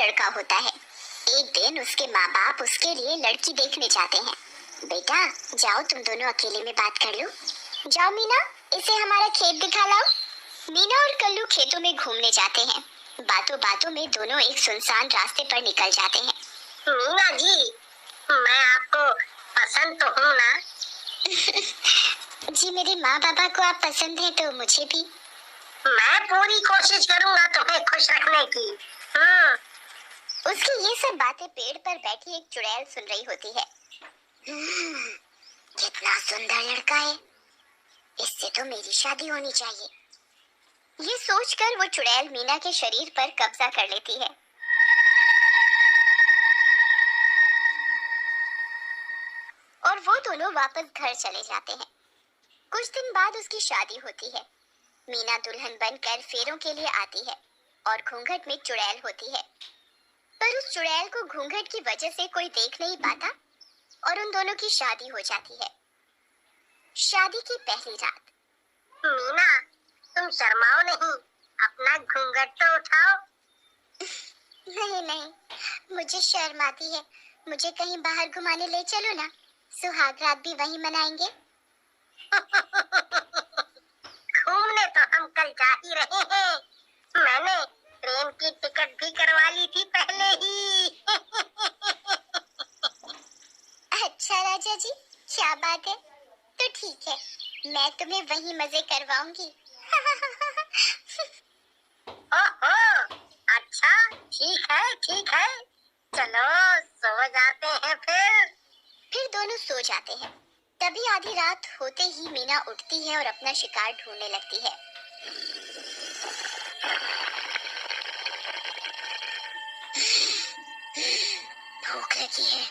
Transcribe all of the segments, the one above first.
लड़का होता है। एक दिन उसके माँ बाप उसके लिए लड़की देखने जाते हैं। बेटा जाओ, तुम दोनों अकेले में बात कर लो। जाओ मीना, इसे हमारा खेत दिखा लाओ। मीना और कल्लू खेतों में घूमने जाते हैं। बातों बातों में दोनों एक सुनसान रास्ते पर निकल जाते हैं। मीना जी, मैं आपको पसंद तो हूँ ना? जी मेरे माँ बाबा को आप पसंद है तो मुझे भी। मैं पूरी कोशिश करूँगा तुम्हें खुश रखने की। उसकी ये सब बातें पेड़ पर बैठी एक चुड़ैल सुन रही होती है। कितना सुंदर लड़का है, इससे तो मेरी शादी होनी चाहिए। ये सोचकर वो चुड़ैल मीना के शरीर पर कब्जा कर लेती है। और वो दोनों वापस घर चले जाते हैं। कुछ दिन बाद उसकी शादी होती है। मीना दुल्हन बनकर फेरों के लिए आती है और घूंघट में चुड़ैल होती है। पर उस चुड़ैल को घूंघट की वजह से कोई देख नहीं पाता और उन दोनों की शादी हो जाती है। शादी की पहली रात। मीना, तुम शर्माओ नहीं, अपना घूंघट तो उठाओ। नहीं नहीं, मुझे शर्म आती है। मुझे कहीं बाहर घुमाने ले चलो ना, सुहाग रात भी वहीं मनाएंगे। घूमने तो हम कल जा ही रहे हैं। मैंने ट्रेन की टिकट भी करवा ली थी पहले ही। अच्छा राजा जी, क्या बात है। तो ठीक है, मैं तुम्हें वहीं मजे करवाऊंगी। ओहो, अच्छा, ठीक है, चलो सो जाते हैं फिर दोनों सो जाते हैं। तभी आधी रात होते ही मीना उठती है और अपना शिकार ढूंढने लगती है। भूख लगी है,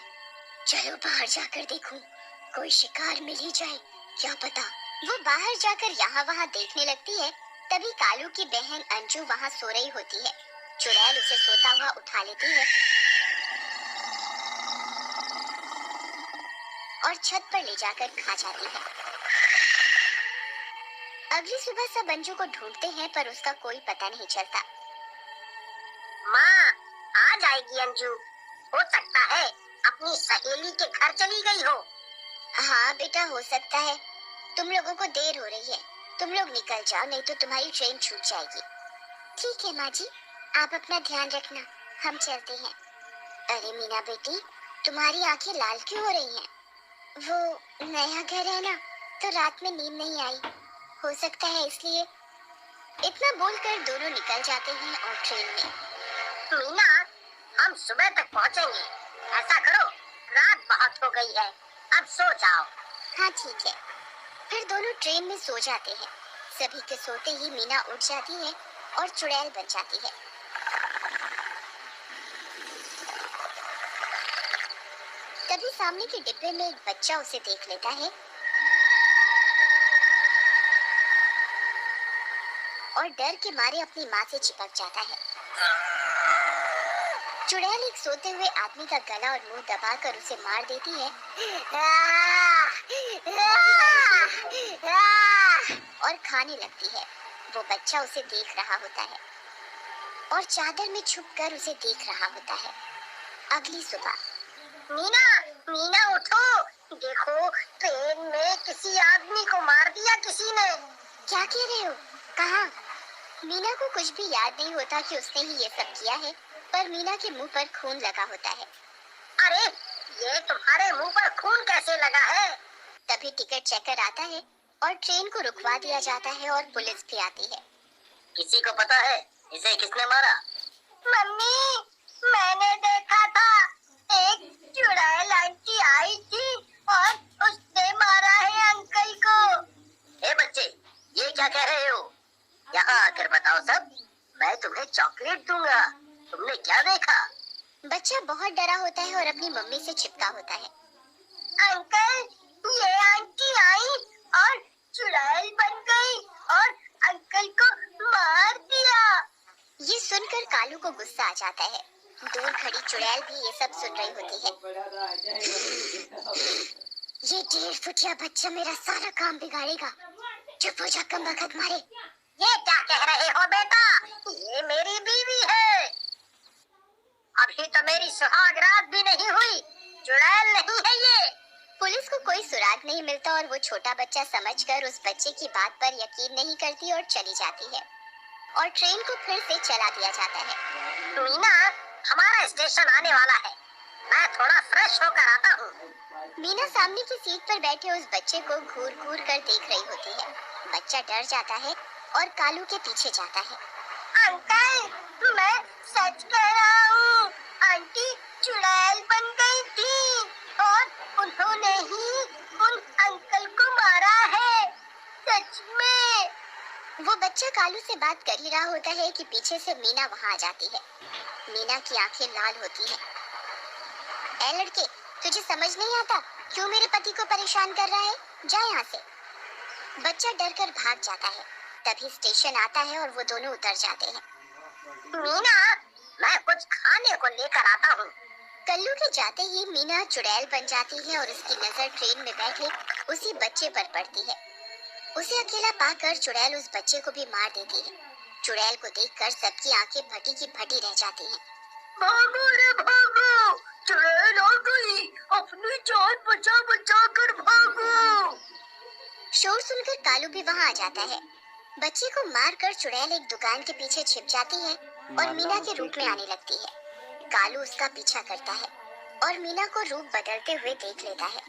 चलो बाहर जाकर देखूं, कोई शिकार मिल ही जाए, क्या पता। वो बाहर जाकर यहाँ वहाँ देखने लगती है। तभी कालू की बहन अंजू वहाँ सो रही होती है। चुड़ैल उसे सोता हुआ उठा लेती है और छत पर ले जाकर खा जाती है। अगली सुबह सब अंजू को ढूंढते हैं पर उसका कोई पता नहीं चलता। माँ, आ जाएगी अंजू, हो सकता है अपनी सहेली के घर चली गई हो। हाँ बेटा, हो सकता है। तुम लोगों को देर हो रही है, तुम लोग निकल जाओ, नहीं तो तुम्हारी ट्रेन छूट जाएगी। ठीक है माँ जी, आप अपना ध्यान रखना, हम चलते हैं। अरे मीना बेटी, तुम्हारी आंखें लाल क्यों हो रही हैं? वो नया घर है ना, तो रात में नींद नहीं आई, हो सकता है इसलिए। इतना बोलकर दोनों निकल जाते हैं और ट्रेन में। मीना, हम सुबह तक पहुँचेंगे। ऐसा करो, रात बहुत हो गई है, अब सो जाओ। हाँ ठीक है। फिर दोनों ट्रेन में सो जाते हैं। सभी के सोते ही मीना उठ जाती है और चुड़ैल बन जाती है। तभी सामने के डिब्बे में एक बच्चा उसे देख लेता है और डर के मारे अपनी माँ से चिपक जाता है। चुड़ैल एक सोते हुए आदमी का गला और मुंह दबाकर उसे मार देती है और खाने लगती है। वो बच्चा उसे देख रहा होता है और चादर में छुपकर उसे देख रहा होता है। अगली सुबह। मीना उठो, देखो ट्रेन में किसी आदमी को मार दिया किसी ने। क्या कह रहे हो? कहाँ? मीना को कुछ भी याद नहीं होता कि उसने ही ये सब किया है, पर मीना के मुंह पर खून लगा होता है। अरे, ये तुम्हारे मुंह पर खून कैसे लगा है? तभी टिकट चेकर आता है और ट्रेन को रुकवा दिया जाता है और पुलिस भी आती है। किसी को पता है इसे किसने मारा? मम्मी, मैंने देखा था, एक चुड़ैल आंटी आई थी और उसने मारा है अंकल को। ए बच्चे, ये क्या कह रहे हो? यहाँ आकर बताओ सब, मैं तुम्हें चॉकलेट दूंगा। तुमने क्या देखा? बच्चा बहुत डरा होता है और अपनी मम्मी से चिपका होता है। अंकल, ये आंटी आई और चुड़ैल बन गई और अंकल को मार दिया। ये सुनकर कालू को गुस्सा आ जाता है। दूर खड़ी चुड़ैल भी ये सब सुन रही होती है। ये 1.5 फुटिया बच्चा मेरा सारा काम बिगाड़ेगा। चुप हो जा कमबख्त मारे। ये क्या कह रहे हो बेटा? ये मेरी बीवी है। अभी तो मेरी सुहाग रात भी नहीं हुई, चुड़ैल नहीं है ये। पुलिस को कोई सुराग नहीं मिलता और वो छोटा बच्चा समझकर उस बच्चे की बात पर यकीन नहीं करती और चली जाती है और ट्रेन को फिर से चला दिया जाता है। मीना, हमारा स्टेशन आने वाला है, मैं थोड़ा फ्रेश होकर आता हूँ। मीना सामने की सीट पर बैठे उस बच्चे को घूर घूर कर देख रही होती है। बच्चा डर जाता है और कालू के पीछे जाता है। अंकल, मैं सच कह रहा हूँ, आंटी चुड़ैल बन गई थी और उन्होंने ही उन अंकल को मारा है, सच में। वो बच्चा कालू से बात कर ही रहा होता है कि पीछे से मीना वहाँ आ जाती है। मीना की आंखें लाल होती हैं। ए लड़के, तुझे समझ नहीं आता क्यों मेरे पति को परेशान कर रहा है? जा यहाँ से। बच्चा डर कर भाग जाता है। तभी स्टेशन आता है और वो दोनों उतर जाते हैं। मीना, मैं कुछ खाने को लेकर आता हूँ। कल्लू के जाते ही मीना चुड़ैल बन जाती है और उसकी नजर ट्रेन में बैठे उसी बच्चे पर पड़ती है। उसे अकेला पाकर चुड़ैल उस बच्चे को भी मार देती है। चुड़ैल को देखकर सबकी आंखें फटी की फटी रह जाती हैं। भागो रे भागो, चुड़ैल आ गई, अपनी जान बचा बचा कर भागो। शोर सुनकर कालू भी वहाँ आ जाता है। बच्चे को मारकर चुड़ैल एक दुकान के पीछे छिप जाती है और मीना के रूप में आने लगती है। कालू उसका पीछा करता है और मीना को रूप बदलते हुए देख लेता है।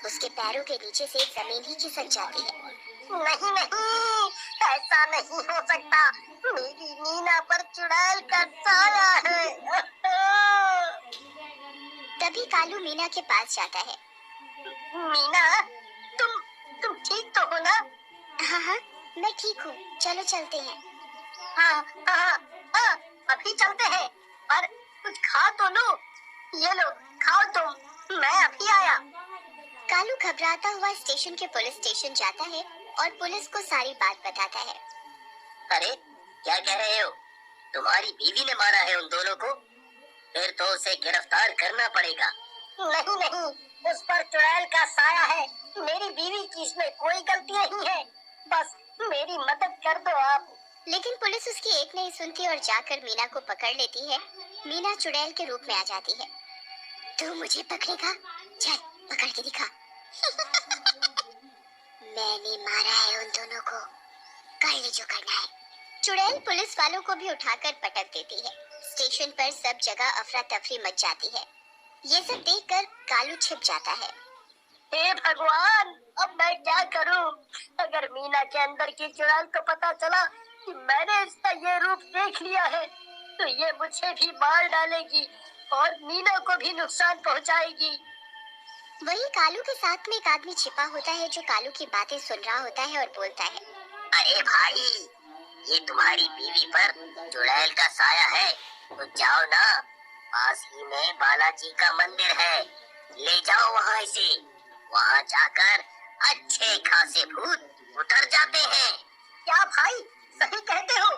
उसके पैरों के नीचे से जमीन ही खिसक जाती है। नहीं नहीं, ऐसा नहीं हो सकता, मेरी मीना पर चुड़ैल का साया है। तभी कालू मीना के पास जाता है। मीना, तुम ठीक तो हो ना? हाँ हाँ, मैं ठीक हूँ, चलो चलते हैं। हाँ हाँ हाँ, अभी चलते हैं, पर कुछ खा तो लो। ये लो, खाओ तुम, मैं अभी आया। कालू घबराता हुआ स्टेशन के पुलिस स्टेशन जाता है और पुलिस को सारी बात बताता है। अरे, क्या कह रहे हो? तुम्हारी बीवी ने मारा है उन दोनों को? फिर तो उसे गिरफ्तार करना पड़ेगा। नहीं नहीं, उस पर चुड़ैल का साया है, मेरी बीवी की इसमें कोई गलती नहीं है, बस मेरी मदद कर दो आप। लेकिन पुलिस उसकी एक नहीं सुनती और जाकर मीना को पकड़ लेती है। मीना चुड़ैल के रूप में आ जाती है। तू मुझे पकड़ेगा? चल पकड़ के दिखा। मैंने मारा है उन दोनों को, कर ले जो करना है। चुड़ैल पुलिस वालों को भी उठाकर पटक देती है। स्टेशन पर सब जगह अफरा तफरी मच जाती है। ये सब देखकर कालू छिप जाता है। हे भगवान, अब मैं क्या करूं? अगर मीना के अंदर की चुड़ैल को पता चला कि मैंने इसका ये रूप देख लिया है, तो ये मुझे भी मार डालेगी और मीना को भी नुकसान पहुंचाएगी। वही कालू के साथ में एक आदमी छिपा होता है जो कालू की बातें सुन रहा होता है और बोलता है, अरे भाई, ये तुम्हारी बीवी पर चुड़ैल का साया है, तो जाओ ना, पास ही में बालाजी का मंदिर है, ले जाओ वहाँ इसे। वहाँ जाकर अच्छे खासे भूत उतर जाते हैं। क्या भाई, सही कहते हो,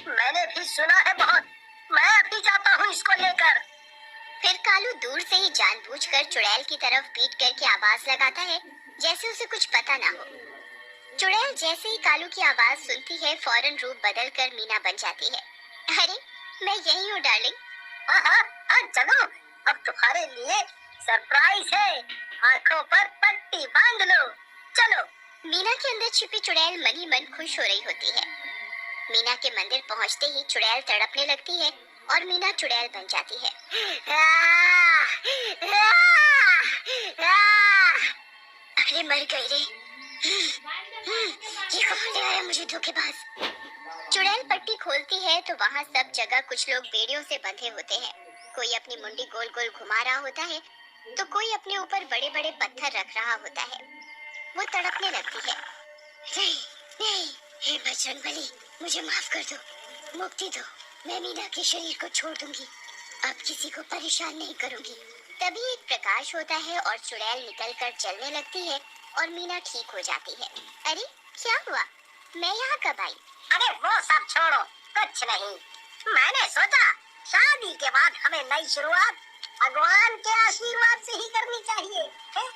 मैंने भी सुना है बहुत। मैं अभी जाता हूँ इसको लेकर। फिर कालू दूर से ही जानबूझकर चुड़ैल की तरफ पीट करके आवाज लगाता है, जैसे उसे कुछ पता ना हो। चुड़ैल जैसे ही कालू की आवाज सुनती है, फौरन रूप बदलकर मीना बन जाती है। अरे, मैं यही हूँ डार्लिंग। हाँ हाँ हाँ, चलो, अब तुम्हारे लिए सरप्राइज है, आंखों पर पट्टी बांध लो, चलो। मीना के अंदर छिपी चुड़ैल मन ही मन खुश हो रही होती है। मीना के मंदिर पहुंचते ही चुड़ैल तड़पने लगती है और मीना चुड़ैल बन जाती है। अरे मर गई रे। ये कौन ले आया मुझे धोखेबाज। चुड़ैल पट्टी खोलती है तो वहाँ सब जगह कुछ लोग बेड़ियों से बंधे होते हैं। कोई अपनी मुंडी गोल गोल घुमा रहा होता है तो कोई अपने ऊपर बड़े बड़े पत्थर रख रहा होता है। वो तड़पने लगती है। नहीं नहीं, हे बजरंगबली, मुझे माफ कर दो, मुक्ति दो, मैं मीना के शरीर को छोड़ दूंगी, अब किसी को परेशान नहीं करूंगी। तभी एक प्रकाश होता है और चुड़ैल निकलकर चलने लगती है और मीना ठीक हो जाती है। अरे क्या हुआ, मैं यहाँ कब आई? अरे वो सब छोड़ो, कुछ नहीं। मैंने सोचा शादी के बाद हमें नई शुरुआत भगवान के आशीर्वाद से ही करनी चाहिए, है?